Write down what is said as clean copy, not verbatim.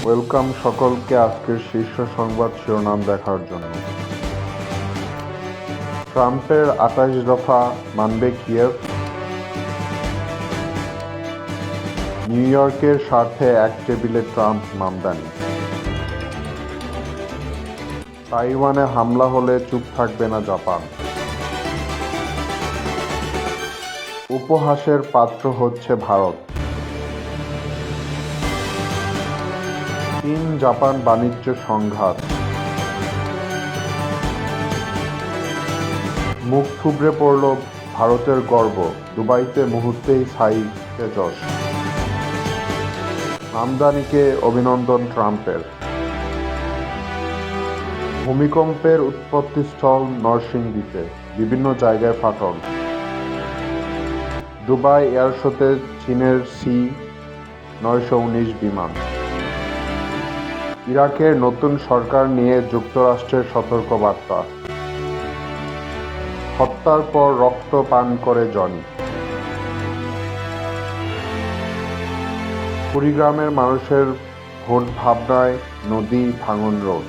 Welcome সকলকে আজকের শীর্ষ সংবাদ শিরোনাম দেখার জন্য। ট্রাম্পের ২৮ দফা মানবে কিয়েভ। নিউ ইয়র্কের স্বার্থে এক টেবিলে ট্রাম্প মামদানি। তাইওয়ানে হামলা হলে চুপ থাকবে না জাপান। উপহাসের পাত্র হচ্ছে ভারত। চীন জাপান বাণিজ্য সংঘাত। মুখ থুবড়ে পড়ল ভারতের গর্ব, দুবাইতে মুহূর্তেই ছাই তেজস। মামদানিকে অভিনন্দন ট্রাম্পের। ভূমিকম্পের উৎপত্তিস্থল নরসিংদীতে, বিভিন্ন জায়গায় ফাটল। দুবাই এয়ার শোতে চীনের C-919 বিমান। ইরাকের নতুন সরকার নিয়ে যুক্তরাষ্ট্রের সতর্কবার্তা। হত্যার পর রক্ত পান করে জনি। কুড়িগ্রামের মানুষের ভোট ভাবনায় নদী ভাঙন রোধ।